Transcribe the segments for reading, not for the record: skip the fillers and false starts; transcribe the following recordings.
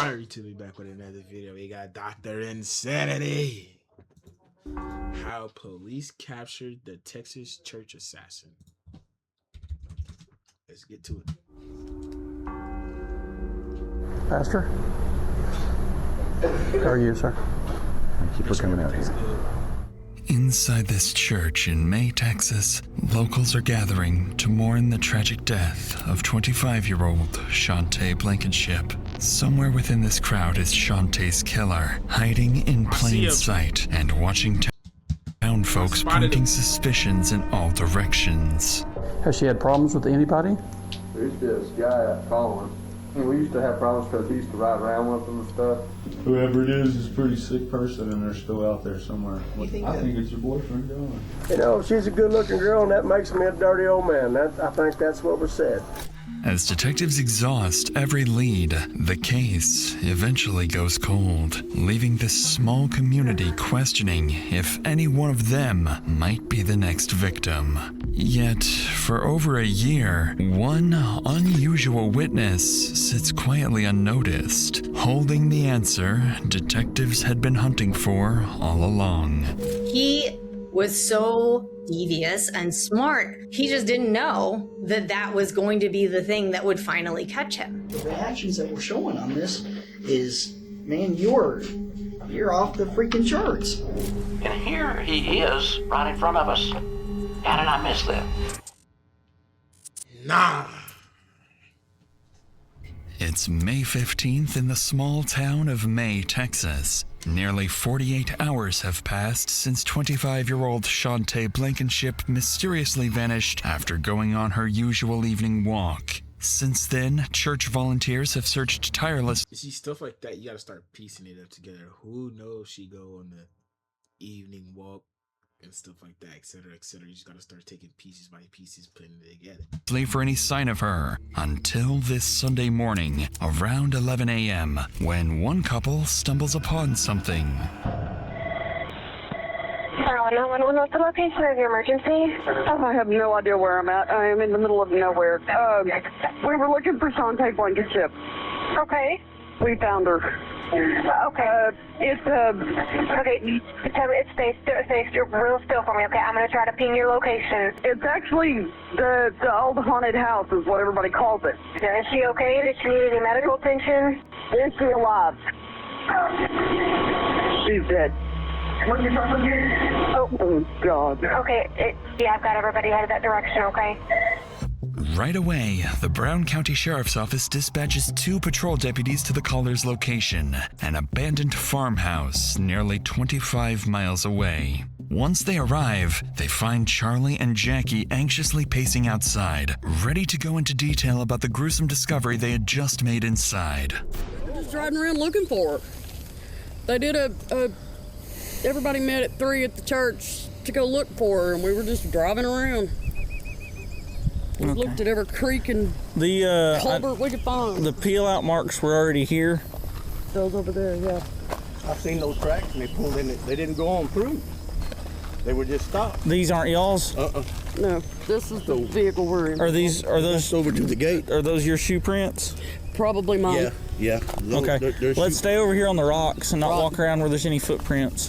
Sorry to be back with another video. We got Dr. Insanity. How police captured the Texas church assassin. Let's get to it. Pastor? How are you, sir? Thank you for coming out here. Inside this church in May, Texas, locals are gathering to mourn the tragic death of 25-year-old Chantay Blankinship. Somewhere within this crowd is Chantay's killer, hiding in plain sight and watching town folks pointing suspicions in all directions. Has she had problems with anybody? There's this guy at Carlyle. And we used to have problems because he used to ride around with them and stuff. Whoever it is a pretty sick person and they're still out there somewhere. I think it's your boyfriend, John. You know, she's a good-looking girl and that makes me a dirty old man. I think that's what was said. As detectives exhaust every lead, the case eventually goes cold, leaving this small community questioning if any one of them might be the next victim. Yet, for over a year, one unusual witness sits quietly unnoticed, holding the answer detectives had been hunting for all along. He was so devious and smart. He just didn't know that that was going to be the thing that would finally catch him. The reactions that we're showing on this is, man, you're off the freaking charts. And here he is, right in front of us. How did I miss that? Nah. It's May 15th in the small town of May, Texas. Nearly 48 hours have passed since 25-year-old Chantay Blankinship mysteriously vanished after going on her usual evening walk. Since then, church volunteers have searched tirelessly. You see, stuff like that, you gotta start piecing it up together. Who knows she go on the evening walk and stuff like that, etc., etc. You just gotta start taking pieces by pieces, putting it together. For any sign of her until this Sunday morning around 11 a.m. when one couple stumbles upon something. Carlyle 911, what's the location of your emergency? I have no idea where I'm at. I am in the middle of nowhere. We were looking for Chantay Blankinship. Okay. We found her. Okay. Okay, tell me, stay real still for me, okay? I'm going to try to ping your location. it's actually the old haunted house is what everybody calls it. Is she okay? Does she need any medical attention? Is she alive? She's dead. Oh, God. Okay, yeah, I've got everybody headed that direction, okay? Right away, the Brown County Sheriff's Office dispatches 2 patrol deputies to the caller's location, an abandoned farmhouse nearly 25 miles away. Once they arrive, they find Charlie and Jackie anxiously pacing outside, ready to go into detail about the gruesome discovery they had just made inside. We're just driving around looking for her. They did everybody met at 3 at the church to go look for her, and we were just driving around. We looked at every creek and culvert we could find. The peel-out marks were already here. Those over there, yeah. I've seen those tracks and they pulled in it. They didn't go on through. They were just stopped. These aren't y'all's? No, this is the vehicle we're in. Are those over to the gate? Are those your shoe prints? Probably mine. Yeah. Okay. Let's stay over here on the rocks and not walk around where there's any footprints.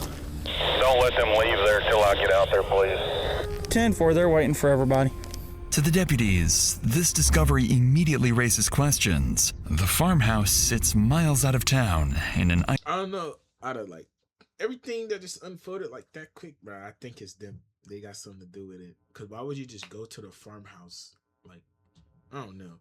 Don't let them leave there till I get out there, please. 10-4, they're waiting for everybody. To the deputies, this discovery immediately raises questions. The farmhouse sits miles out of town in an... I don't know. Out of like everything that just unfolded like that quick, bro. I think it's them. They got something to do with it. Cause why would you just go to the farmhouse? Like, I don't know.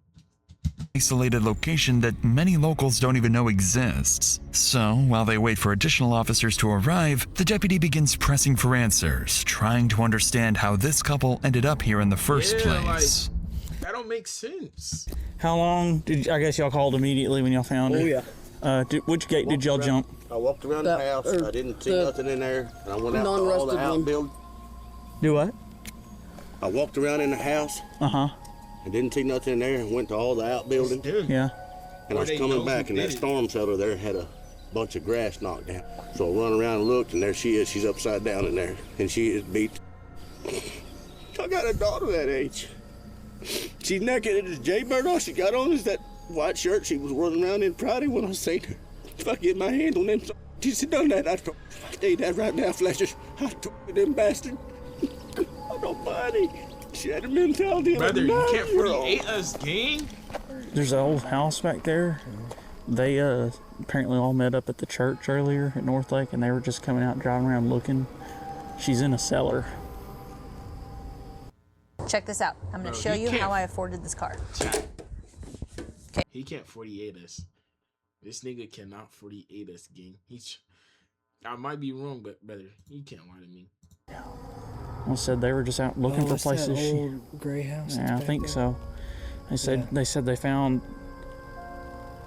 Isolated location that many locals don't even know exists. So, while they wait for additional officers to arrive, the deputy begins pressing for answers, trying to understand how this couple ended up here in the first place. Like, that don't make sense. How long did I guess y'all called immediately when y'all found her? Oh, yeah. Which gate did y'all jump? I walked around the house. I didn't see nothing in there. And I went out to all the outbuildings. Do what? I walked around in the house. Uh-huh. I didn't see nothing in there and went to all the outbuildings. Yeah. And I was coming back and that storm shelter there had a bunch of grass knocked down. So I run around and looked and there she is. She's upside down in there and she is beat. I got a daughter that age. She's naked. It is Jaybird. All she got on is that white shirt she was running around in Friday when I seen her. if I get my hand on them, she's done that. I'd say that right now, Fletcher. I took them bastard. Oh, nobody. She had a mentality of a Brother, you can't 9-year-old. 48 us, gang. There's an old house back there. They apparently all met up at the church earlier at North Lake, and they were just coming out driving around looking. She's in a cellar. Check this out. I'm going to show you how I afforded this car. Okay. He can't 48 us. This nigga cannot 48 us, gang. I might be wrong, but brother, you can't lie to me. I said they were just out looking for places. That old gray house. Yeah, I think so. They said they found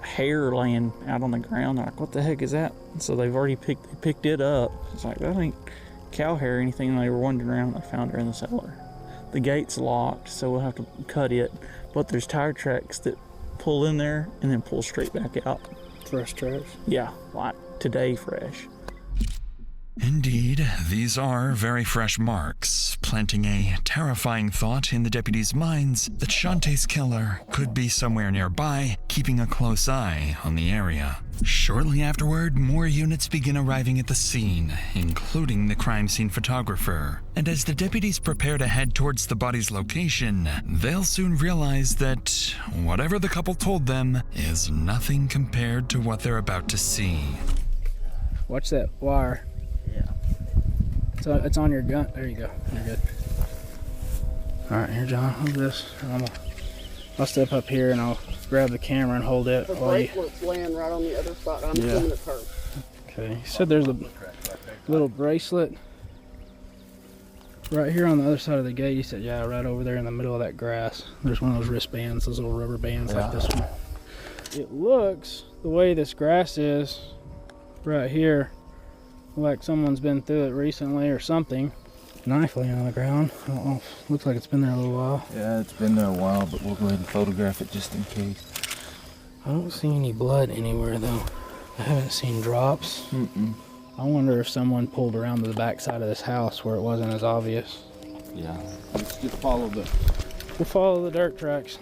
hair laying out on the ground. They're like, what the heck is that? So they've already picked it up. It's like, that ain't cow hair or anything. And they were wandering around and they found her in the cellar. The gate's locked, so we'll have to cut it. But there's tire tracks that pull in there and then pull straight back out. Fresh tracks? Yeah, like today fresh. Indeed, these are very fresh marks, planting a terrifying thought in the deputies' minds that Chantay's killer could be somewhere nearby, keeping a close eye on the area. Shortly afterward, more units begin arriving at the scene, including the crime scene photographer. And as the deputies prepare to head towards the body's location, they'll soon realize that whatever the couple told them is nothing compared to what they're about to see. Watch that wire. So it's on your gun. There you go. You're good. All right, here, John. Hold this. I'll step up here and I'll grab the camera and hold it. The bracelet's laying right on the other side. I'm assuming it's her. Okay. He said there's a little bracelet right here on the other side of the gate. He said, yeah, right over there in the middle of that grass. There's one of those wristbands, those little rubber bands like this one. It looks, the way this grass is right here, like someone's been through it recently or something. Knife laying on the ground. I don't know. Looks like it's been there a little while. Yeah, it's been there a while, but we'll go ahead and photograph it just in case. I don't see any blood anywhere though. I haven't seen drops. I wonder if someone pulled around to the back side of this house where it wasn't as obvious. Yeah. Let's just follow the... We'll follow the dirt tracks.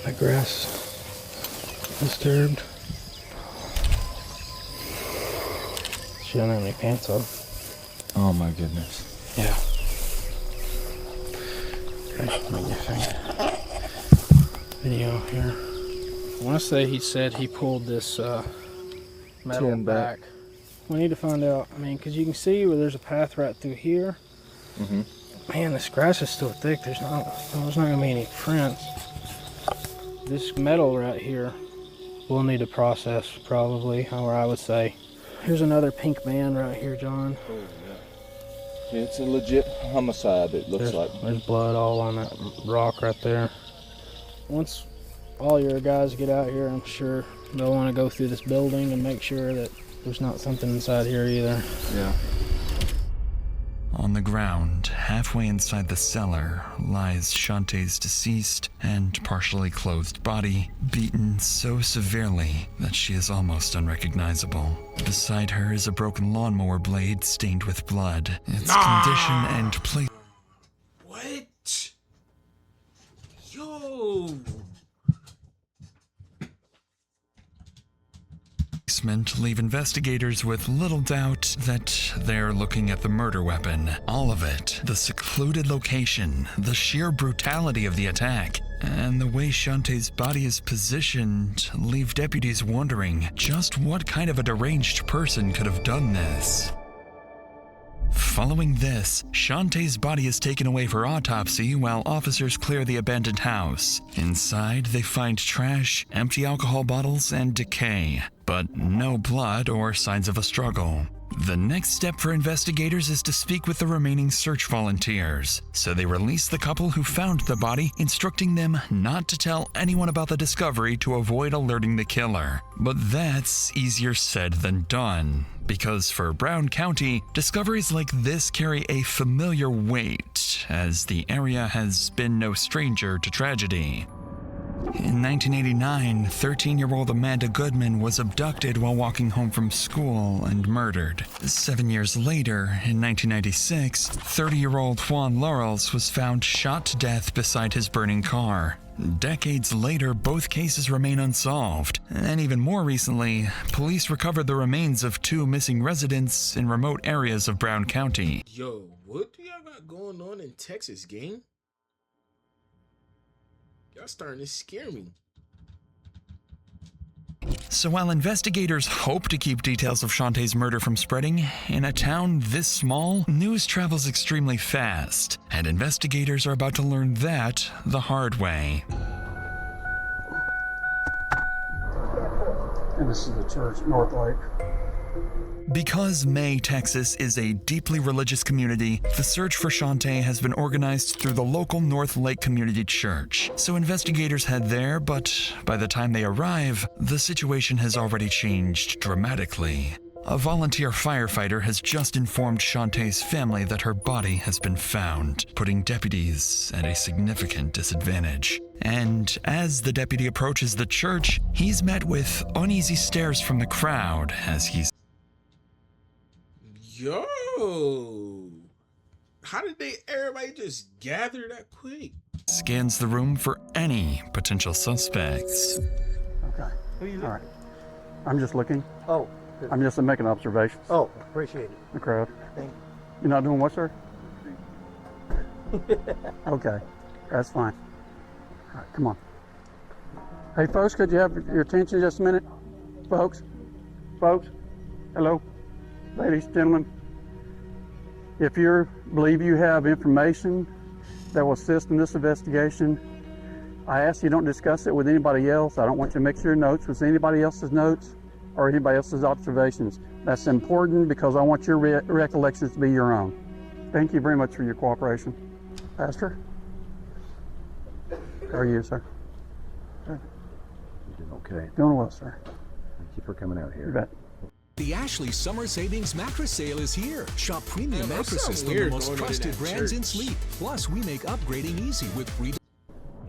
That grass disturbed. She don't have any pants on. Oh my goodness. Yeah. Okay, let me get video here. I want to say he said he pulled this metal back. We need to find out. I mean, because you can see where there's a path right through here. Man, this grass is still thick. There's not going to be any prints. This metal right here we'll need to process probably, or I would say. Here's another pink band right here, John. Oh, yeah. It's a legit homicide, it looks like. There's blood all on that rock right there. Once all your guys get out here, I'm sure they'll want to go through this building and make sure that there's not something inside here either. Yeah. On the ground, halfway inside the cellar, lies Chantay's deceased and partially clothed body, beaten so severely that she is almost unrecognizable. Beside her is a broken lawnmower blade stained with blood. Its condition and place... What? Yo! Leave investigators with little doubt that they're looking at the murder weapon. All of it, the secluded location, the sheer brutality of the attack, and the way Chantay's body is positioned leave deputies wondering just what kind of a deranged person could have done this. Following this, Chantay's body is taken away for autopsy while officers clear the abandoned house. Inside, they find trash, empty alcohol bottles, and decay, but no blood or signs of a struggle. The next step for investigators is to speak with the remaining search volunteers, so they release the couple who found the body, instructing them not to tell anyone about the discovery to avoid alerting the killer. But that's easier said than done, because for Brown County, discoveries like this carry a familiar weight, as the area has been no stranger to tragedy. In 1989, 13-year-old Amanda Goodman was abducted while walking home from school and murdered. 7 years later, in 1996, 30-year-old Juan Laurels was found shot to death beside his burning car. Decades later, both cases remain unsolved. And even more recently, police recovered the remains of 2 missing residents in remote areas of Brown County. Yo, what do y'all got going on in Texas, gang? Y'all starting to scare me. So while investigators hope to keep details of Chantay's murder from spreading, in a town this small, news travels extremely fast, and investigators are about to learn that the hard way. And this is the church, North Lake. Because May, Texas is a deeply religious community, the search for Chantay has been organized through the local North Lake Community Church. So investigators head there, but by the time they arrive, the situation has already changed dramatically. A volunteer firefighter has just informed Chantay's family that her body has been found, putting deputies at a significant disadvantage. And as the deputy approaches the church, he's met with uneasy stares from the crowd as he's Yo, how did everybody just gather that quick? scans the room for any potential suspects. Okay. All right. I'm just looking. Oh. I'm just making observations. Oh, appreciate it. The crowd. Thank You're not doing what, sir? Okay. That's fine. All right, come on. Hey, folks, could you have your attention just a minute? Folks? Folks? Hello? Ladies, gentlemen, if you believe you have information that will assist in this investigation, I ask you don't discuss it with anybody else. I don't want you to mix your notes with anybody else's notes or anybody else's observations. That's important because I want your recollections to be your own. Thank you very much for your cooperation. Pastor? How are you, sir? You're doing okay. Doing well, sir. Thank you for coming out here. You bet. The Ashley Summer Savings Mattress Sale is here. Shop premium mattresses from the most trusted brands in sleep. Plus, we make upgrading easy with free.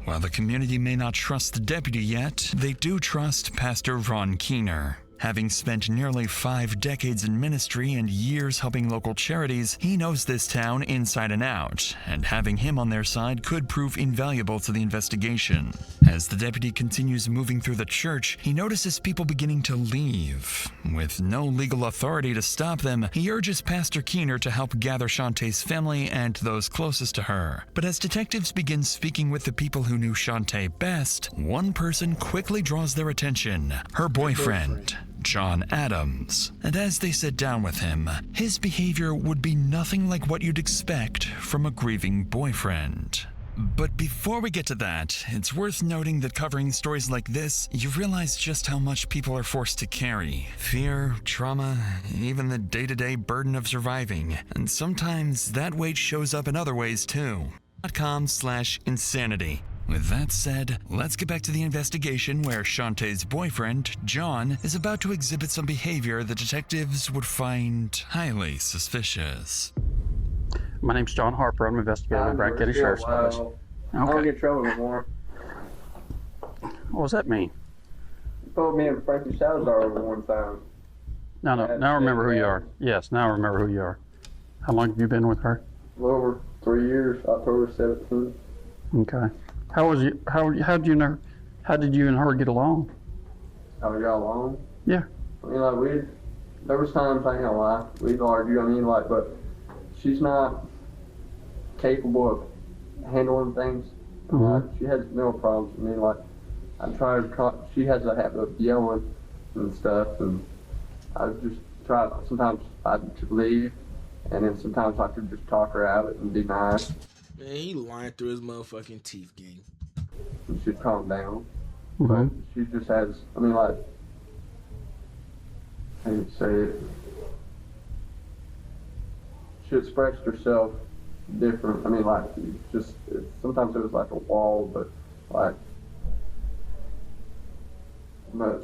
While the community may not trust the deputy yet, they do trust Pastor Ron Keener. Having spent nearly 5 decades in ministry and years helping local charities, he knows this town inside and out, and having him on their side could prove invaluable to the investigation. As the deputy continues moving through the church, he notices people beginning to leave. With no legal authority to stop them, he urges Pastor Keener to help gather Chantay's family and those closest to her. But as detectives begin speaking with the people who knew Chantay best, one person quickly draws their attention: her boyfriend, John Adams. And as they sit down with him, his behavior would be nothing like what you'd expect from a grieving boyfriend. But before we get to that, it's worth noting that covering stories like this, you realize just how much people are forced to carry. Fear, trauma, even the day-to-day burden of surviving. And sometimes that weight shows up in other ways too. .com/insanity. With that said, let's get back to the investigation where Chantay's boyfriend, John, is about to exhibit some behavior the detectives would find highly suspicious. My name's John Harper. I'm an investigator with Brown County Sheriff's Office. I don't get in trouble anymore. What does that mean? You pulled me in Frankie Salazar over one time. No, now I remember who you are. Yes, now I remember who you are. How long have you been with her? A little over 3 years, October 17th. Okay. How did you and her get along? How we got along? Yeah. I mean, there was times, I ain't gonna lie, we'd argue, but she's not capable of handling things. She has mental problems. She has a habit of yelling and stuff, and I just try, sometimes I'd leave, and then sometimes I could just talk her out of it and be nice. Man, he lying through his motherfucking teeth, gang. And she'd calm down. But she just has, I hate to say it, she expressed herself different. Sometimes it was like a wall, but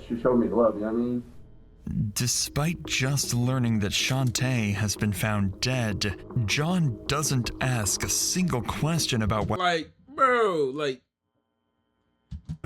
she showed me love, you know what I mean? Despite just learning that Chantay has been found dead, John doesn't ask a single question about what—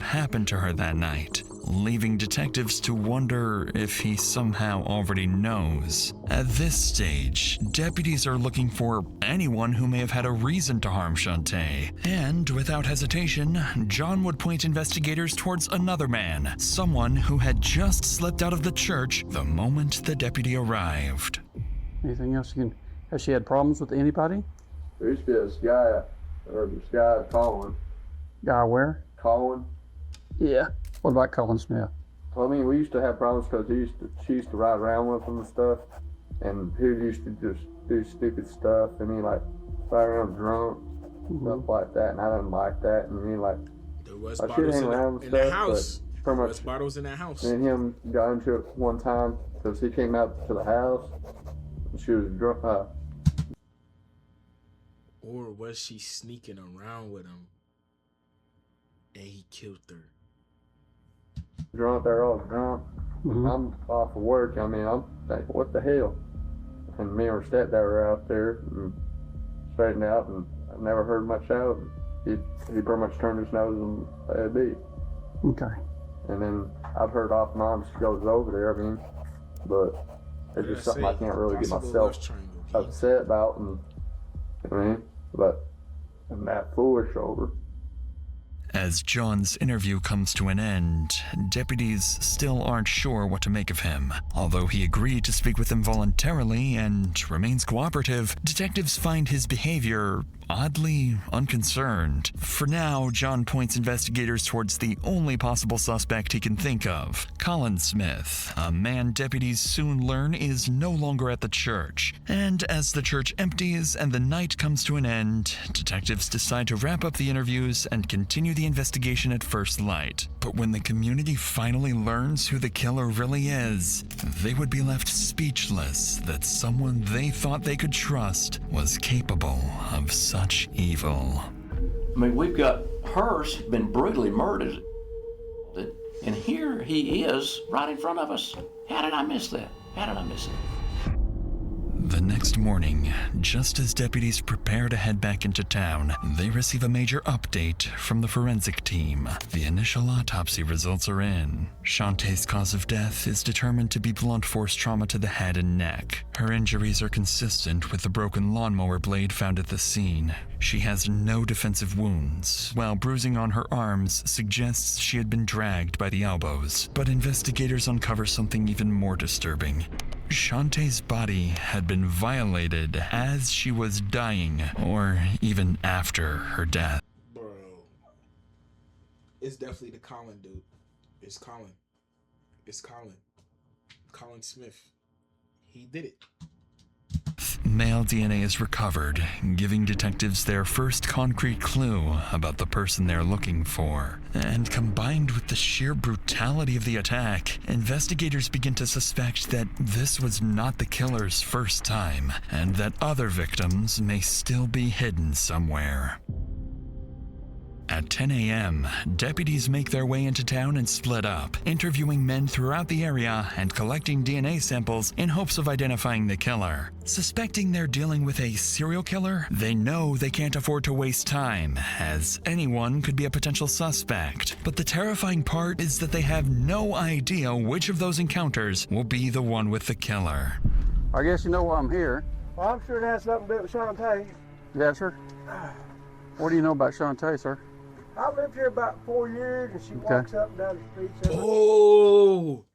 happened to her that night, leaving detectives to wonder if he somehow already knows. At this stage, deputies are looking for anyone who may have had a reason to harm Chantay. And without hesitation, John would point investigators towards another man, someone who had just slipped out of the church the moment the deputy arrived. Anything else you can... Has she had problems with anybody? There used to be this guy, Colin. Guy where? Colin. Yeah. What about Colin Smith? Well, I mean, we used to have problems because she used to ride around with him and stuff, and he used to just do stupid stuff, and he like ride around drunk, stuff like that, and I didn't like that, and he like there was I bottles hang around in the stuff, house. but There pretty was much bottles in that house. me and him got into it one time because he came out to the house, and she was drunk. Or was she sneaking around with him and he killed her? Drunk, they're all drunk. I'm off of work. I mean, I'm like, what the hell? And me and her stepdad were out there and straightened out, and I never heard much out. He pretty much turned his nose and let it be. Okay. And then I've heard off and on she goes over there. I mean, but it's just something I can't really get myself upset about. And I mean, but I'm that foolish over. As John's interview comes to an end, deputies still aren't sure what to make of him. Although he agreed to speak with them voluntarily and remains cooperative, detectives find his behavior oddly unconcerned. For now, John points investigators towards the only possible suspect he can think of, Colin Smith, a man deputies soon learn is no longer at the church. And as the church empties and the night comes to an end, detectives decide to wrap up the interviews and continue the investigation at first light. But when the community finally learns who the killer really is, they would be left speechless that someone they thought they could trust was capable of such evil. I mean, we've got her's been brutally murdered, and here he is right in front of us. How did I miss that? How did I miss it? The next morning, just as deputies prepare to head back into town, they receive a major update from the forensic team. The initial autopsy results are in. Chantay's cause of death is determined to be blunt force trauma to the head and neck. Her injuries are consistent with the broken lawnmower blade found at the scene. She has no defensive wounds, while bruising on her arms suggests she had been dragged by the elbows. But investigators uncover something even more disturbing. Chantay's body had been violated as she was dying, or even after her death. Bro, it's definitely the Colin dude. It's Colin. It's Colin. Colin Smith. He did it. Male DNA is recovered, giving detectives their first concrete clue about the person they're looking for. And combined with the sheer brutality of the attack, investigators begin to suspect that this was not the killer's first time, and that other victims may still be hidden somewhere. At 10 a.m., deputies make their way into town and split up, interviewing men throughout the area and collecting DNA samples in hopes of identifying the killer. Suspecting they're dealing with a serial killer, they know they can't afford to waste time, as anyone could be a potential suspect. But the terrifying part is that they have no idea which of those encounters will be the one with the killer. I guess you know why I'm here. Well, I'm sure it has something to do with Chantay. Yes, sir. What do you know about Chantay, sir? I lived here about 4 years, and she walks up and down the street. Oh,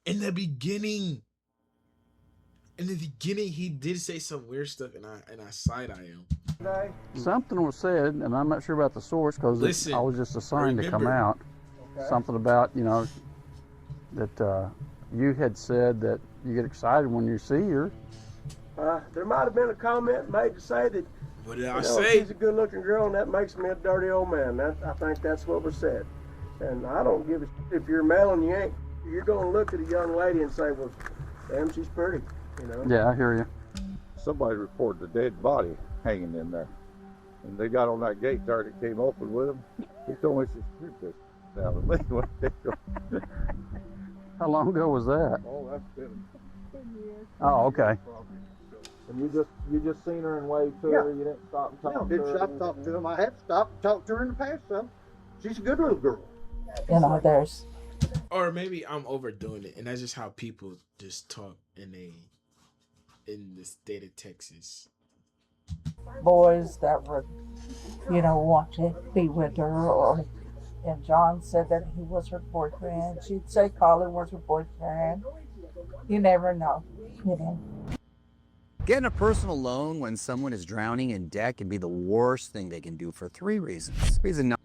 in the beginning, he did say some weird stuff, and I side-eye him. Something was said, and I'm not sure about the source because I was just assigned to come out. Okay. Something about, you know, that you had said that you get excited when you see her. There might have been a comment made to say that. What did I say? She's a good-looking girl, and that makes me a dirty old man. I think that's what was said. And I don't give a shit if you're male and you ain't. You're going to look at a young lady and say, well, damn, she's pretty, you know? Yeah, I hear you. Somebody reported a dead body hanging in there. And they got on that gate there that came open with them. He told me she's creeped this down the lane. How long ago was that? Oh, that's been 10 years. Oh, okay. And you just seen her and waved to her. You didn't stop and talk to her. Didn't stop and talk to him. I have stopped and talked to her in the past. She's a good little girl. there's. Or maybe I'm overdoing it, and that's just how people just talk in the state of Texas. Boys that would, want to be with her, and John said that he was her boyfriend. She'd say Colin was her boyfriend. You never know, Getting a personal loan when someone is drowning in debt can be the worst thing they can do for 3 reasons. Reason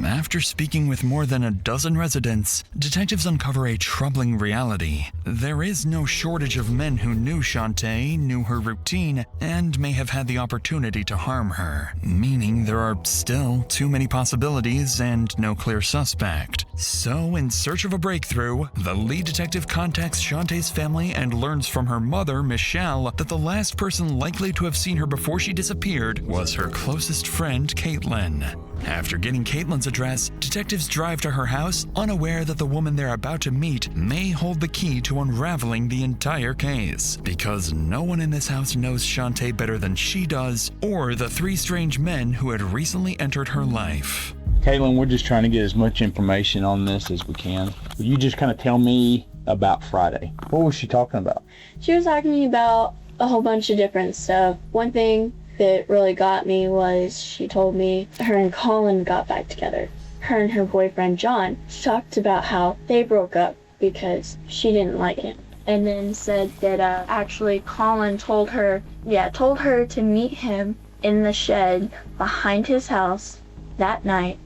After speaking with more than a dozen residents, detectives uncover a troubling reality. There is no shortage of men who knew Chantay, knew her routine, and may have had the opportunity to harm her, meaning there are still too many possibilities and no clear suspect. So, in search of a breakthrough, the lead detective contacts Chantay's family and learns from her mother, Michelle, that the last person likely to have seen her before she disappeared was her closest friend, Caitlin. After getting Caitlin's address, detectives drive to her house, unaware that the woman they're about to meet may hold the key to unraveling the entire case. Because no one in this house knows Chantay better than she does, or the 3 strange men who had recently entered her life. Caitlin, we're just trying to get as much information on this as we can. Will you just kind of tell me about Friday? What was she talking about? She was talking to me about a whole bunch of different stuff. One thing that really got me was she told me her and Colin got back together. Her and her boyfriend John talked about how they broke up because she didn't like him. And then said that actually Colin told her to meet him in the shed behind his house that night.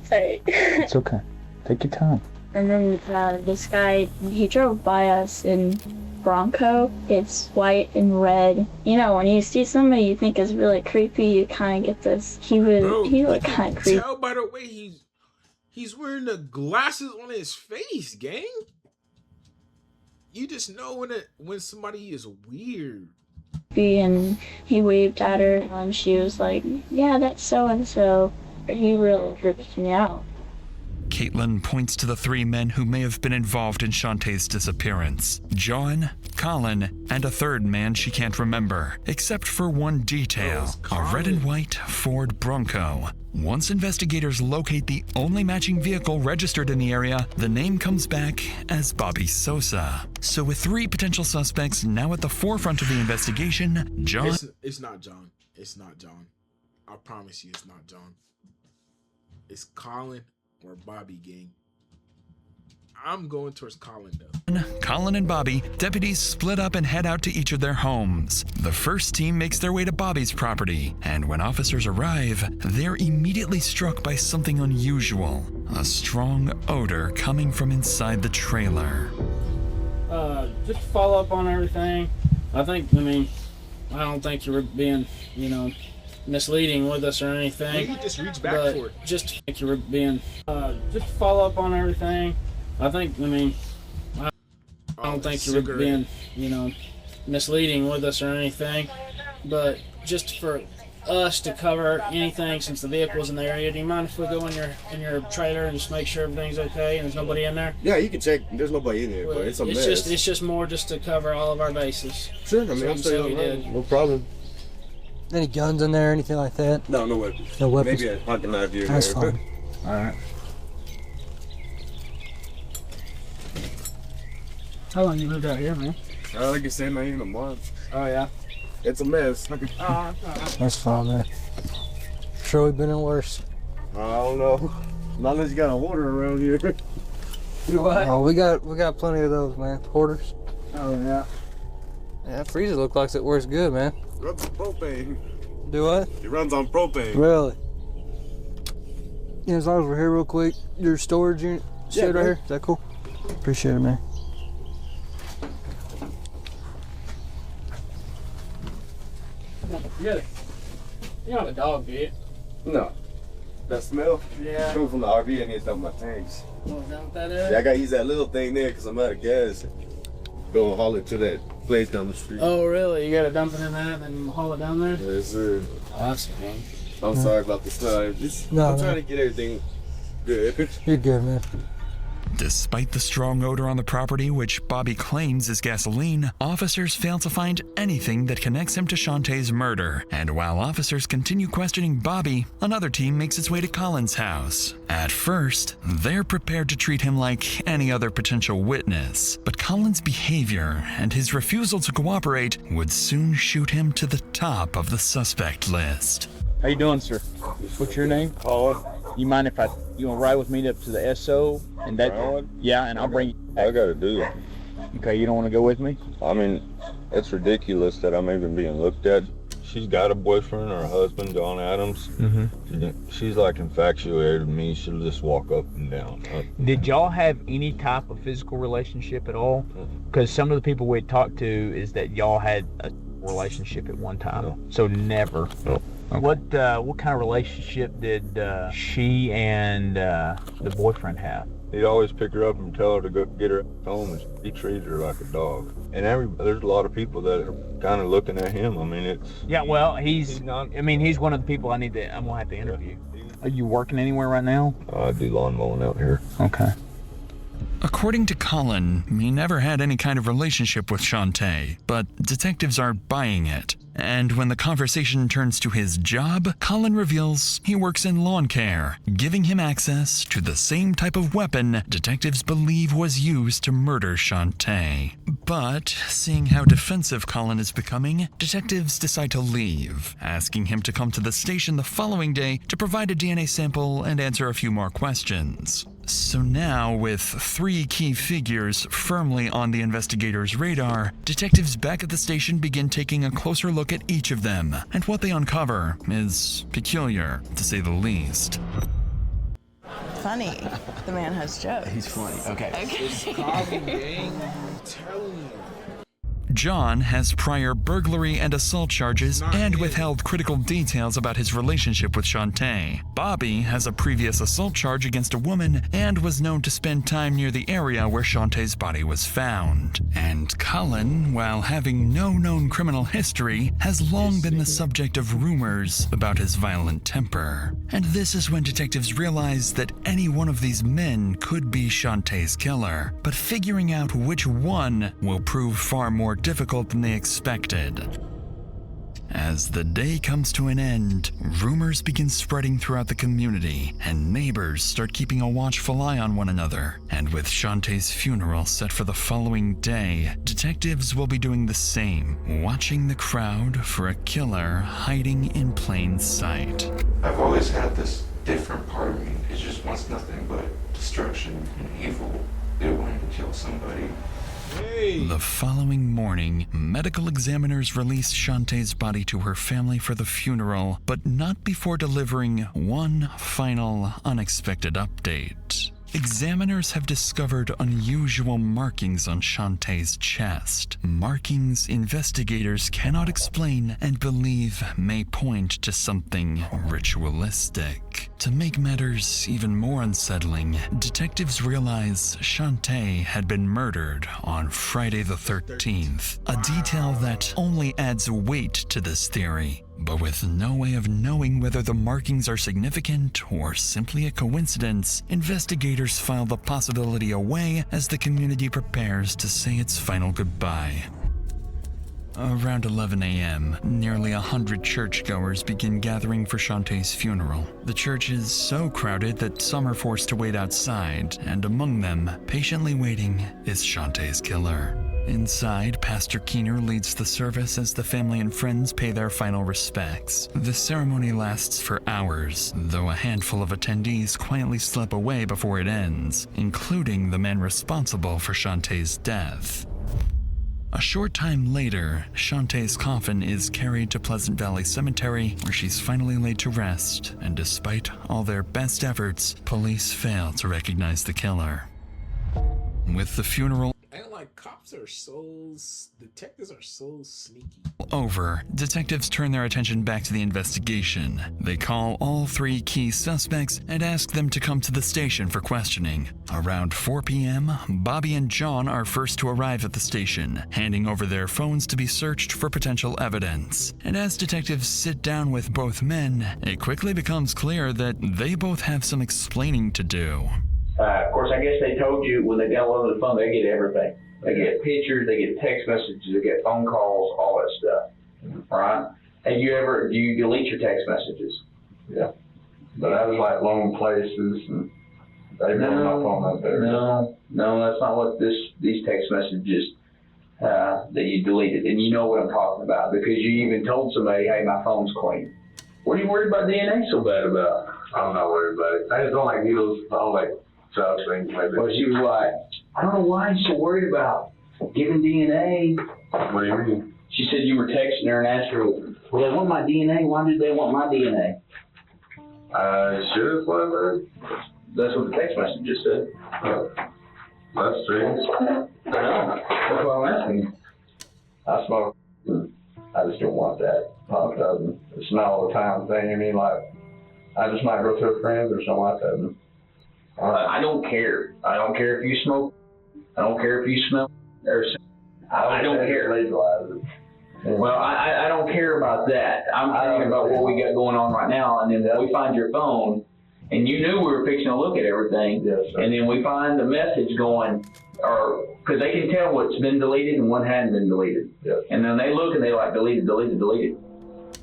Sorry. It's okay. Take your time. And then this guy, he drove by us in Bronco. It's white and red. When you see somebody you think is really creepy, you kind of get this. He looked kind of creepy. Tell by the way he's wearing the glasses on his face, gang. You just know when somebody is weird. And he waved at her, and she was like, "Yeah, that's so and so." He really tripped me out. Caitlin points to the 3 men who may have been involved in Chantay's disappearance. John, Colin, and a 3rd man she can't remember, except for one detail, a red and white Ford Bronco. Once investigators locate the only matching vehicle registered in the area, the name comes back as Bobby Sosa. So with 3 potential suspects now at the forefront of the investigation, John... It's not John. It's not John. I promise you it's not John. It's Colin or Bobby, gang. I'm going towards Colin, though. Colin and Bobby, deputies split up and head out to each of their homes. The first team makes their way to Bobby's property, and when officers arrive, they're immediately struck by something unusual. A strong odor coming from inside the trailer. Just to follow up on everything, I don't think you were being, misleading with us or anything. You just reach back for it. Just think you were being, just to follow up on everything, I don't think you were being, misleading with us or anything, but just for us to cover anything since the vehicle's in the area, do you mind if we go in your trailer and just make sure everything's okay and there's nobody in there? Yeah, you can check. There's nobody in there, but it's a mess. It's just more just to cover all of our bases. Sure, I'll say we did. No problem. Any guns in there, anything like that? No, no weapons. No weapons? Maybe a pocket knife here. That's fine. All right. How long you lived out here, man? Like I said, not even a month. Oh, yeah? It's a mess. That's fine, man. Sure we've been in worse. I don't know. Not unless you got a hoarder around here. What? Oh, we got plenty of those, man. Hoarders. Oh, yeah. Yeah, that freezer looks like it works good, man. Runs on propane. Do what? It runs on propane. Really? Yeah, as long as we're here real quick, your storage unit shit right here. Is that cool? Appreciate it, man. You don't have a dog, do you? No. That smell? Yeah. Coming from the RV, I need to dump my tanks. Oh, is that what that is? Yeah, I gotta use that little thing there because I'm out of gas. Go haul it to that place down the street. Oh, really? You gotta dump it in there and then haul it down there? Yes, sir. Oh, that's fine. I'm sorry about the smell. I'm trying to get everything good. You're good, man. Despite the strong odor on the property, which Bobby claims is gasoline, officers fail to find anything that connects him to Chantay's murder. And while officers continue questioning Bobby, another team makes its way to Colin's house. At first, they're prepared to treat him like any other potential witness, but Colin's behavior and his refusal to cooperate would soon shoot him to the top of the suspect list. How you doing, sir? What's your name? Colin. You mind if you want to ride with me up to the SO and that? Colin? Yeah, and I'll bring you back. I gotta do it. Okay, you don't want to go with me? I mean, it's ridiculous that I'm even being looked at. She's got a boyfriend or a husband, John Adams. Mm-hmm. She's like infatuated with me. She'll just walk up and down. Did y'all have any type of physical relationship at all? Because some of the people we talked to is that y'all had a relationship at one time. No. So never. No. Okay. What kind of relationship did she and the boyfriend have? He'd always pick her up and tell her to go get her home, and he treated her like a dog. And there's a lot of people that are kind of looking at him. I mean, it's... Yeah, well, he's one of the people I'm gonna have to interview. Yeah. Are you working anywhere right now? I do lawn mowing out here. Okay. According to Colin, he never had any kind of relationship with Chantay, but detectives aren't buying it. And when the conversation turns to his job, Colin reveals he works in lawn care, giving him access to the same type of weapon detectives believe was used to murder Chantay. But seeing how defensive Colin is becoming, detectives decide to leave, asking him to come to the station the following day to provide a DNA sample and answer a few more questions. So now, with 3 key figures firmly on the investigators' radar, detectives back at the station begin taking a closer look at each of them, and what they uncover is peculiar, to say the least. Funny. The man has jokes. He's funny. Okay. It's common, gang. I'm telling you. John has prior burglary and assault charges and withheld critical details about his relationship with Chantay. Bobby has a previous assault charge against a woman and was known to spend time near the area where Chantay's body was found. And Colin, while having no known criminal history, has long been the subject of rumors about his violent temper. And this is when detectives realize that any one of these men could be Chantay's killer, but figuring out which one will prove far more difficult than they expected. As the day comes to an end, rumors begin spreading throughout the community, and neighbors start keeping a watchful eye on one another. And with Chantay's funeral set for the following day, detectives will be doing the same, watching the crowd for a killer hiding in plain sight. I've always had this different part of me. It just wants nothing but destruction and evil. It wanted to kill somebody. The following morning, medical examiners released Chantay's body to her family for the funeral, but not before delivering one final unexpected update. Examiners have discovered unusual markings on Chantay's chest. Markings investigators cannot explain and believe may point to something ritualistic. To make matters even more unsettling, detectives realize Chantay had been murdered on Friday the 13th, a detail that only adds weight to this theory. But with no way of knowing whether the markings are significant or simply a coincidence, investigators file the possibility away as the community prepares to say its final goodbye. Around 11 a.m., nearly 100 churchgoers begin gathering for Chantay's funeral. The church is so crowded that some are forced to wait outside, and among them, patiently waiting, is Chantay's killer. Inside, Pastor Keener leads the service as the family and friends pay their final respects. The ceremony lasts for hours, though a handful of attendees quietly slip away before it ends, including the man responsible for Chantay's death. A short time later, Chantay's coffin is carried to Pleasant Valley Cemetery, where she's finally laid to rest, and despite all their best efforts, police fail to recognize the killer. With the funeral detectives are so sneaky. Over, detectives turn their attention back to the investigation. They call all 3 key suspects and ask them to come to the station for questioning. Around 4 p.m., Bobby and John are first to arrive at the station, handing over their phones to be searched for potential evidence. And as detectives sit down with both men, it quickly becomes clear that they both have some explaining to do. course, I guess they told you when they downloaded the phone, they get everything. They get pictures, they get text messages, they get phone calls, all that stuff, right? Do you delete your text messages? Yeah. But I was like long places and they were on my phone out there. No, that's not what these text messages that you deleted. And you know what I'm talking about because you even told somebody, hey, my phone's clean. What are you worried about DNA so bad about? I'm not worried about it. I just don't like needles. I don't like drugs or anything like that. Well, she was like, I don't know why you're so worried about giving DNA. What do you mean? She said you were texting her and asked her, well, they want my DNA. Why did they want my DNA? Sure, whatever. That's what the text message just said. That's strange. I know. That's why I'm asking. I smoke. I just don't want that. The smell all the time thing. I mean, like, I just might go to a friend or something like that. I don't care. I don't care if you smoke. I don't care if you smell. I don't care. Well, I don't care about that. I'm thinking about what we got going on right now, and then we find your phone, and you knew we were fixing to look at everything, and then we find the message going, or because they can tell what's been deleted and what hadn't been deleted, and then they look and they like deleted.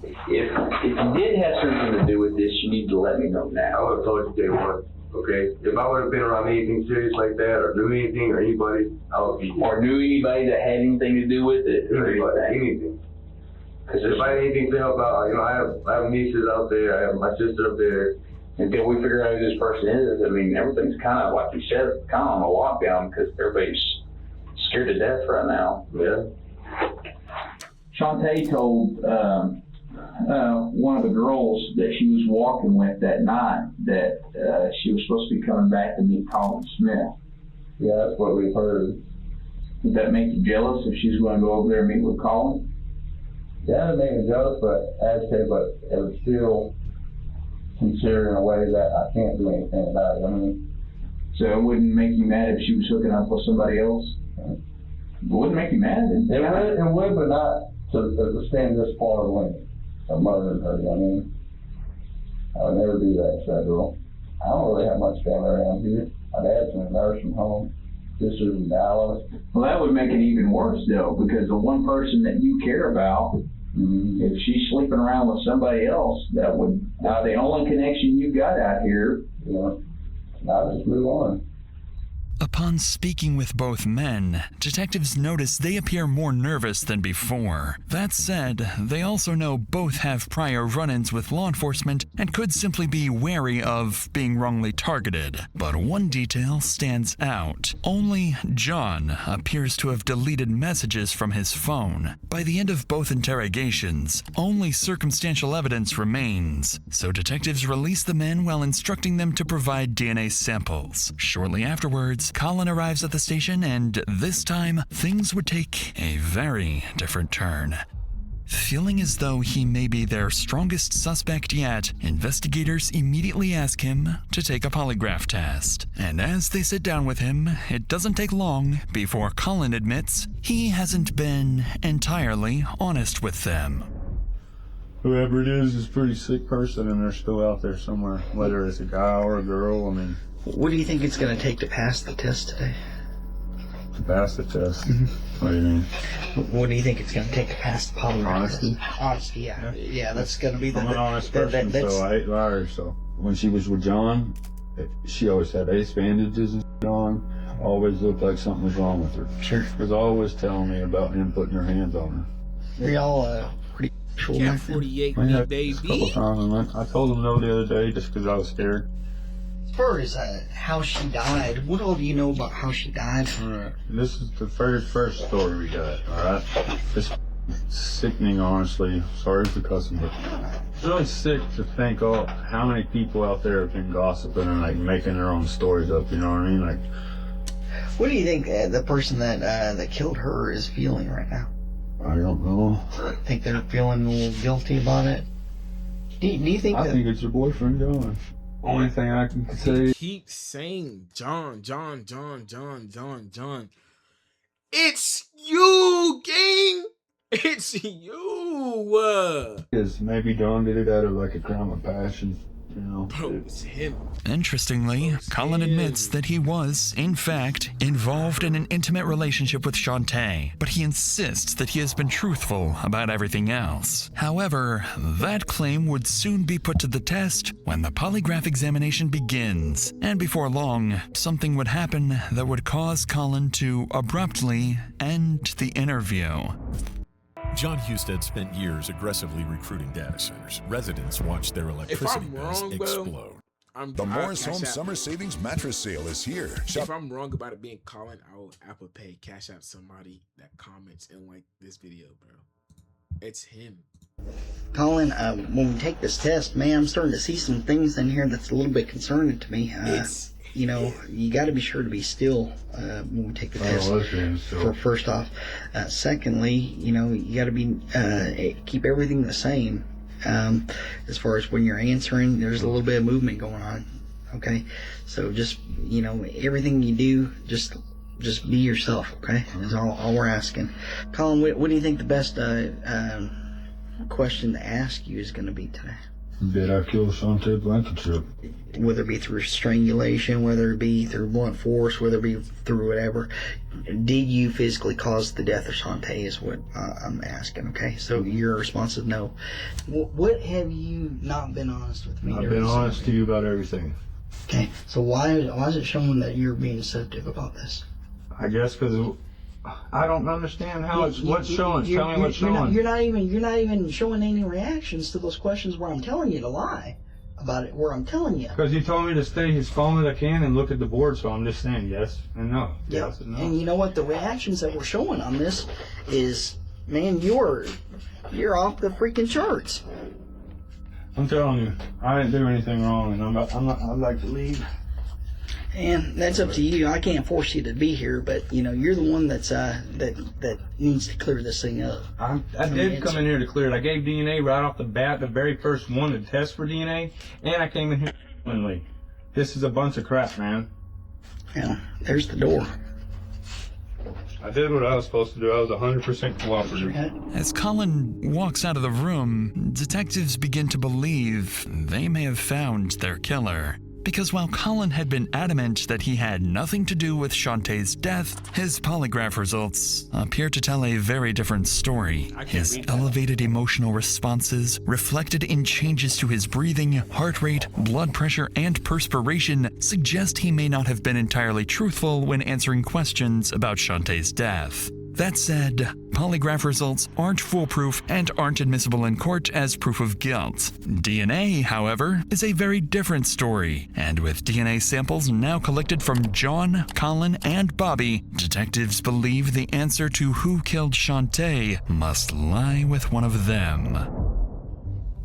If you did have something to do with this, you need to let me know now. I would have told you day one. Okay, if I would have been around anything serious like that, or knew anything, or anybody, I would be. Or knew anybody that had anything to do with it. Anything. Because if I had anything to help out, I have nieces out there, I have my sister up there. Until we figure out who this person is, I mean, everything's kind of, like you said, kind of on a lockdown because everybody's scared to death right now. Yeah. Chantay told one of the girls that she was walking with that night that she was supposed to be coming back to meet Colin Smith. Yeah, that's what we've heard. Would that make you jealous if she was going to go over there and meet with Colin? Yeah, it made me jealous, but agitated, but it was still sincere in a way that I can't do anything about it. I mean, so it wouldn't make you mad if she was hooking up with somebody else? It wouldn't make you mad? It would, but not to stand this far away of murdering her. I mean, I would never do that to that girl. I don't really have much family around here. My dad's in a nursing home. Sisters in Dallas. Well, that would make it even worse, though, because the one person that you care about, if she's sleeping around with somebody else, that would, the only connection you got out here. Yeah, I'll just move on. Upon speaking with both men, detectives notice they appear more nervous than before. That said, they also know both have prior run-ins with law enforcement and could simply be wary of being wrongly targeted. But one detail stands out. Only John appears to have deleted messages from his phone. By the end of both interrogations, only circumstantial evidence remains, so detectives release the men while instructing them to provide DNA samples. Shortly afterwards, Colin arrives at the station, and this time, things would take a very different turn. Feeling as though he may be their strongest suspect yet, investigators immediately ask him to take a polygraph test. And as they sit down with him, it doesn't take long before Colin admits he hasn't been entirely honest with them. Whoever it is a pretty sick person, and they're still out there somewhere, whether it's a guy or a girl. I mean, what do you think it's going to take to pass the test today? To pass the test? What do you mean? What do you think it's going to take to pass the polygraph? Honesty? Honesty, yeah. Yeah, that's going to be the... I'm an honest person, so I hate liars, so. When she was with John, she always had ace bandages and on. Always looked like something was wrong with her. Sure. She was always telling me about him putting her hands on her. Were y'all pretty sure? Yeah, 48 baby. A couple times, I told him no the other day just because I was scared. As far as how she died, what all do you know about how she died? Alright, this is the very first story we got, alright? It's sickening, honestly. Sorry for cussing, but it's really sick to think how many people out there have been gossiping and like making their own stories up, you know what I mean? Like, what do you think the person that killed her is feeling right now? I don't know. Think they're feeling a little guilty about it? Do you think I think it's your boyfriend, John. Only thing I can say. Keep saying John. It's you, gang. It's you. Is maybe John did it out of like a crime of passion. Bro, it's him. Interestingly, Colin admits that he was, in fact, involved in an intimate relationship with Chantay, but he insists that he has been truthful about everything else. However, that claim would soon be put to the test when the polygraph examination begins, and before long, something would happen that would cause Colin to abruptly end the interview. John Husted spent years aggressively recruiting data centers. Residents watched their electricity bills explode. The Morris Home Summer Savings Mattress Sale is here. If I'm wrong about it being Colin, I will Apple Pay, cash out somebody that comments and like this video, bro. It's him. Colin, when we take this test, man, I'm starting to see some things in here that's a little bit concerning to me. You know, you got to be sure to be still when we take the test. First off, secondly, you know, you got to be keep everything the same. As far as when you're answering, there's a little bit of movement going on. Okay, so just, you know, everything you do, just be yourself. Okay, is all we're asking. Colin, what do you think the best question to ask you is going to be today? Did I kill Chantay Blankinship? Whether it be through strangulation, whether it be through blunt force, whether it be through whatever, did you physically cause the death of Chantay is what I'm asking, okay? So your response is no. What have you not been honest with me? I've been honest to you about everything. Okay, so why is it showing that you're being deceptive about this? I guess because I don't understand how what's showing. Tell me what's showing. You're not even showing any reactions to those questions where I'm telling you to lie about it. Where I'm telling you. Because he told me to stay as calm as I can and look at the board, so I'm just saying yes and no. Yeah. Yes and no. And you know what? The reactions that we're showing on this is, man, you're off the freaking charts. I'm telling you, I didn't do anything wrong, and I'd like to leave. And that's up to you. I can't force you to be here, but you know you're the one that's that needs to clear this thing up. I did come in here to clear it. I gave DNA right off the bat, the very first one to test for DNA, and I came in here willingly. This is a bunch of crap, man. Yeah, there's the door. I did what I was supposed to do. I was 100% cooperative. As Colin walks out of the room, detectives begin to believe they may have found their killer. Because while Colin had been adamant that he had nothing to do with Chantay's death, his polygraph results appear to tell a very different story. His elevated emotional responses, reflected in changes to his breathing, heart rate, blood pressure, and perspiration, suggest he may not have been entirely truthful when answering questions about Chantay's death. That said, polygraph results aren't foolproof and aren't admissible in court as proof of guilt. DNA, however, is a very different story, and with DNA samples now collected from John, Colin, and Bobby, detectives believe the answer to who killed Chantay must lie with one of them.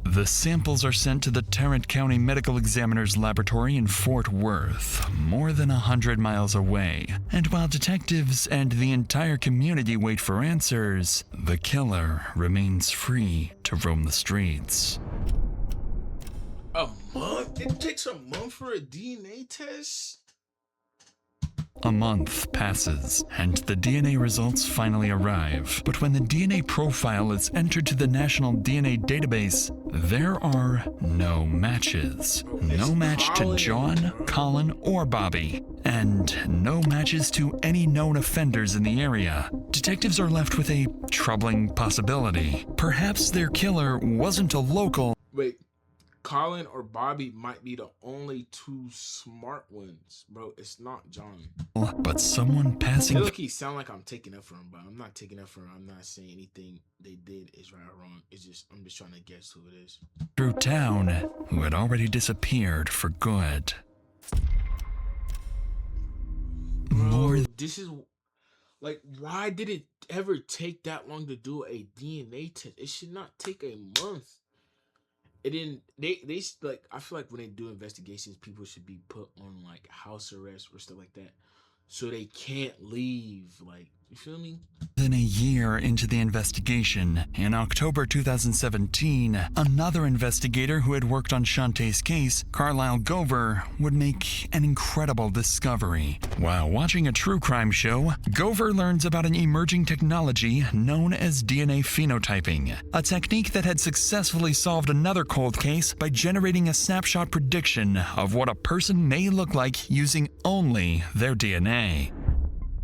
The samples are sent to the Tarrant County Medical Examiner's Laboratory in Fort Worth, more than 100 miles away. And while detectives and the entire community wait for answers, the killer remains free to roam the streets. A month? It takes a month for a DNA test? A month passes, and the DNA results finally arrive. But when the DNA profile is entered to the National DNA Database, there are no matches. No match to John, Colin, or Bobby, and no matches to any known offenders in the area. Detectives are left with a troubling possibility. Perhaps their killer wasn't a local. Wait. Colin or Bobby might be the only two smart ones, bro. It's not John. But someone passing. I look, he sound like I'm taking up for him, but I'm not taking up for him. I'm not saying anything they did is right or wrong. It's just I'm just trying to guess who it is. Through town, who had already disappeared for good. Bro, this is like, why did it ever take that long to do a DNA test? It should not take a month. It didn't. They like. I feel like when they do investigations, people should be put on like house arrest or stuff like that, so they can't leave like You feel me? Than a year into the investigation, in October 2017, another investigator who had worked on Chantay's case, Carlyle Gover, would make an incredible discovery. While watching a true crime show, Gover learns about an emerging technology known as DNA phenotyping, a technique that had successfully solved another cold case by generating a snapshot prediction of what a person may look like using only their DNA.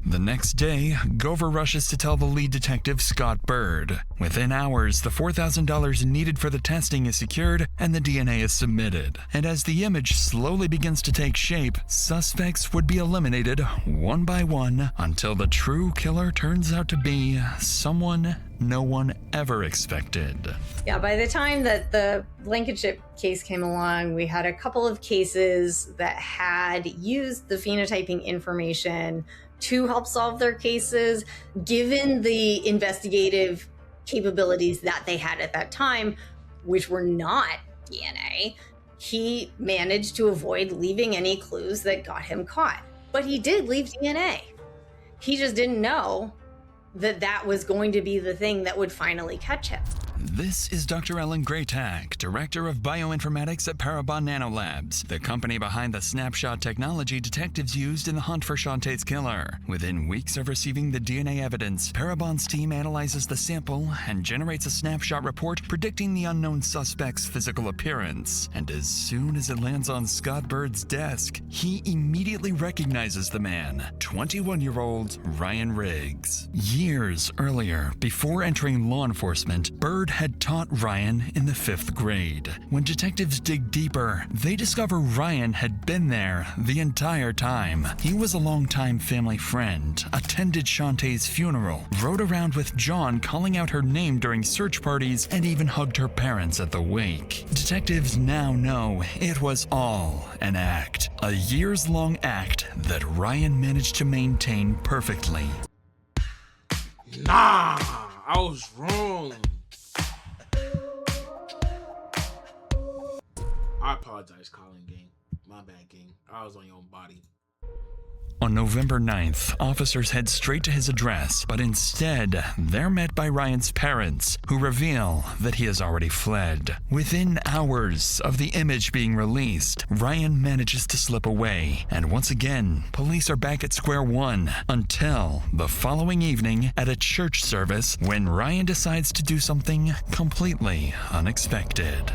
The next day, Gover rushes to tell the lead detective, Scott Bird. Within hours, the $4,000 needed for the testing is secured and the DNA is submitted. And as the image slowly begins to take shape, suspects would be eliminated one by one until the true killer turns out to be someone no one ever expected. Yeah, by the time that the Blankinship case came along, we had a couple of cases that had used the phenotyping information to help solve their cases. Given the investigative capabilities that they had at that time, which were not DNA, he managed to avoid leaving any clues that got him caught. But he did leave DNA. He just didn't know that that was going to be the thing that would finally catch him. This is Dr. Ellen Greytak, Director of Bioinformatics at Parabon NanoLabs, the company behind the Snapshot technology detectives used in the hunt for Chantay's killer. Within weeks of receiving the DNA evidence, Parabon's team analyzes the sample and generates a snapshot report predicting the unknown suspect's physical appearance. And as soon as it lands on Scott Bird's desk, he immediately recognizes the man, 21-year-old Ryan Riggs. Years earlier, before entering law enforcement, Bird had taught Ryan in the 5th grade. When detectives dig deeper, they discover Ryan had been there the entire time. He was a longtime family friend, attended Chantay's funeral, rode around with John calling out her name during search parties, and even hugged her parents at the wake. Detectives now know it was all an act, a years-long act that Ryan managed to maintain perfectly. Nah, I was wrong. I apologize, Colin gang. My bad, gang. I was on your own body. On November 9th, officers head straight to his address, but instead, they're met by Ryan's parents, who reveal that he has already fled. Within hours of the image being released, Ryan manages to slip away, and once again, police are back at square one, until the following evening at a church service when Ryan decides to do something completely unexpected.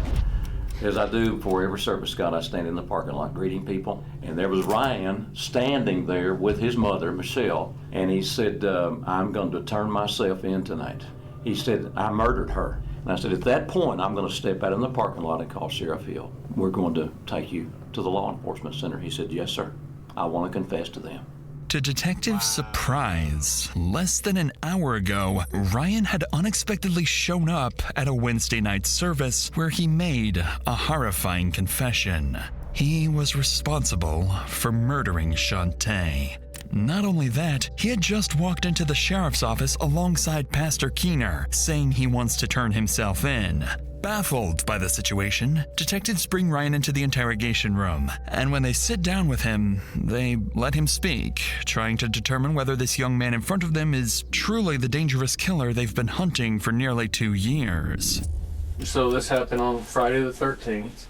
As I do before every service, Scott, I stand in the parking lot greeting people, and there was Ryan standing there with his mother, Michelle, and he said, I'm going to turn myself in tonight. He said, I murdered her. And I said, at that point, I'm going to step out in the parking lot and call Sheriff Hill. We're going to take you to the law enforcement center. He said, yes, sir. I want to confess to them. To detectives' surprise, less than an hour ago, Ryan had unexpectedly shown up at a Wednesday night service where he made a horrifying confession. He was responsible for murdering Chantay. Not only that, he had just walked into the sheriff's office alongside Pastor Keener, saying he wants to turn himself in. Baffled by the situation, detectives bring Ryan into the interrogation room, and when they sit down with him, they let him speak, trying to determine whether this young man in front of them is truly the dangerous killer they've been hunting for nearly 2 years. So this happened on Friday the 13th.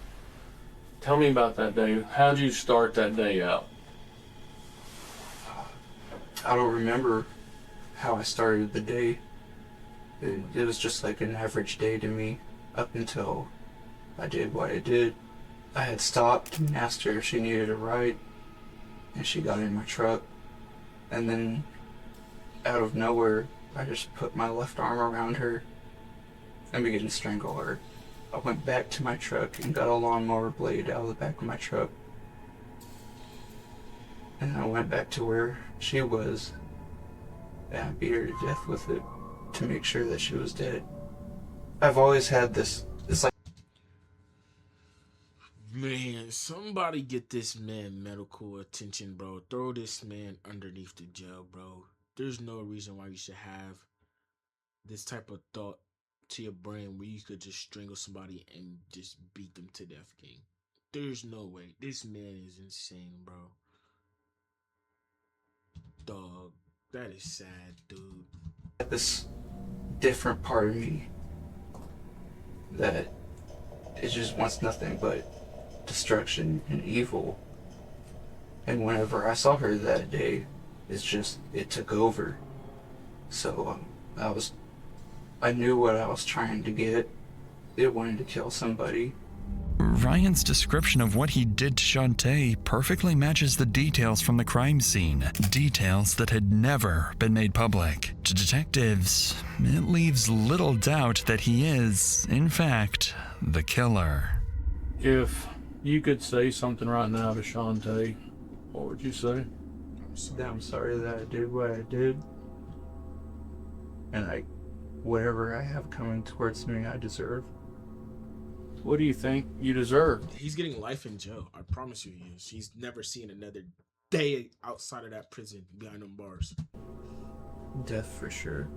Tell me about that day. How'd you start that day out? I don't remember how I started the day. It was just like an average day to me. Up until I did what I did. I had stopped and asked her if she needed a ride, and she got in my truck. And then, out of nowhere, I just put my left arm around her and began to strangle her. I went back to my truck and got a lawnmower blade out of the back of my truck. And I went back to where she was, and I beat her to death with it to make sure that she was dead. I've always had this, it's like... Man, somebody get this man medical attention, bro. Throw this man underneath the jail, bro. There's no reason why you should have this type of thought to your brain where you could just strangle somebody and just beat them to death, gang. There's no way. This man is insane, bro. Dog. That is sad, dude. This different part of me that it just wants nothing but destruction and evil. And whenever I saw her that day, it took over. So I knew what I was trying to get. It wanted to kill somebody. Ryan's description of what he did to Chantay perfectly matches the details from the crime scene, details that had never been made public. To detectives, it leaves little doubt that he is, in fact, the killer. If you could say something right now to Chantay, what would you say? I'm sorry that I did what I did. And whatever I have coming towards me, I deserve. What do you think you deserve? He's getting life in jail. I promise you he is. He's never seen another day outside of that prison behind them bars. Death for sure.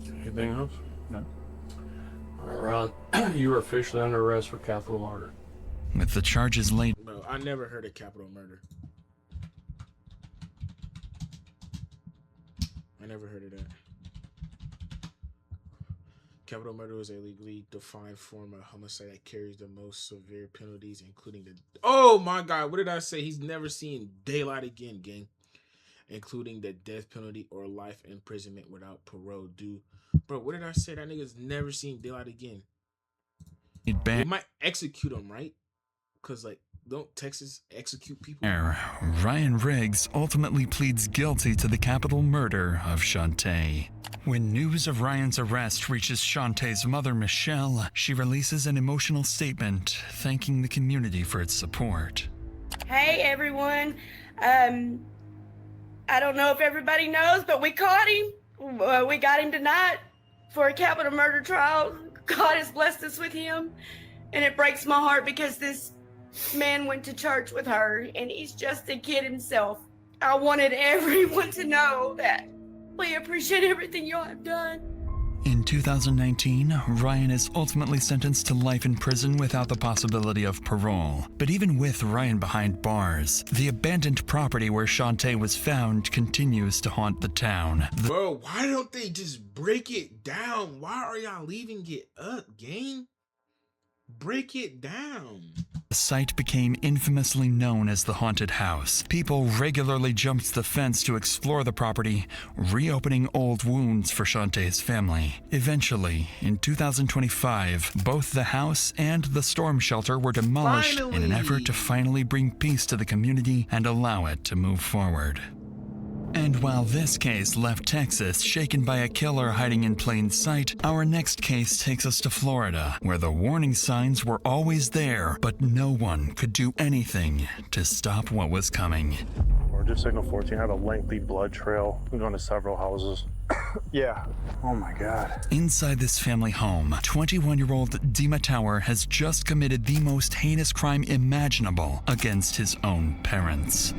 Anything else? No. All right, Ron, you are officially under arrest for capital murder. With the charges laid... Bro, I never heard of capital murder. I never heard of that. Capital murder is a legally defined form of homicide that carries the most severe penalties, including the... Oh my God, what did I say? He's never seen daylight again, gang. Including the death penalty or life imprisonment without parole due. Bro, what did I say? That nigga's never seen daylight again. They might execute him, right? Because, like, don't Texas execute people? Ryan Riggs ultimately pleads guilty to the capital murder of Chantay. When news of Ryan's arrest reaches Chantay's mother, Michelle, she releases an emotional statement thanking the community for its support. Hey, everyone. I don't know if everybody knows, but we caught him. We got him tonight for a capital murder trial. God has blessed us with him. And it breaks my heart because this man went to church with her, and he's just a kid himself. I wanted everyone to know that we appreciate everything y'all have done. In 2019, Ryan is ultimately sentenced to life in prison without the possibility of parole. But even with Ryan behind bars, the abandoned property where Chantay was found continues to haunt the town. Bro, why don't they just break it down? Why are y'all leaving it up, gang? Break it down. The site became infamously known as the haunted house. People regularly jumped the fence to explore the property, reopening old wounds for Chantay's family. Eventually, in 2025, both the house and the storm shelter were demolished in an effort to finally bring peace to the community and allow it to move forward. And while this case left Texas shaken by a killer hiding in plain sight, our next case takes us to Florida, where the warning signs were always there, but no one could do anything to stop what was coming. Or just signal 14 had a lengthy blood trail going to several houses. Yeah. Oh my God. Inside this family home, 21-year-old Dima Tower has just committed the most heinous crime imaginable against his own parents.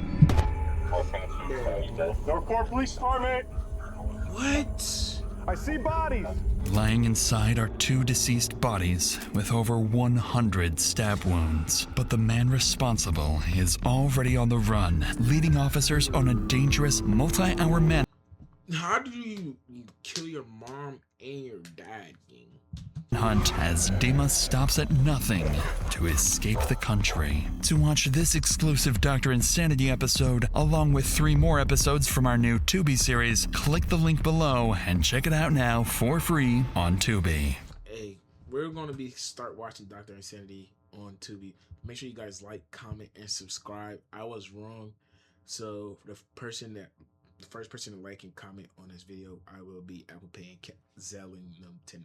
Northport Police Department. What? I see bodies. Lying inside are two deceased bodies with over 100 stab wounds. But the man responsible is already on the run, leading officers on a dangerous multi-hour man. How do you kill your mom and your dad, gang? Hunt as Dima stops at nothing to escape the country. To watch this exclusive Dr. Insanity episode, along with 3 more episodes from our new Tubi series, click the link below and check it out now for free on Tubi. Hey, we're gonna start watching Dr. Insanity on Tubi. Make sure you guys like, comment, and subscribe. I was wrong, so for the first person to like and comment on this video, I will be Apple Paying Zelling them $10.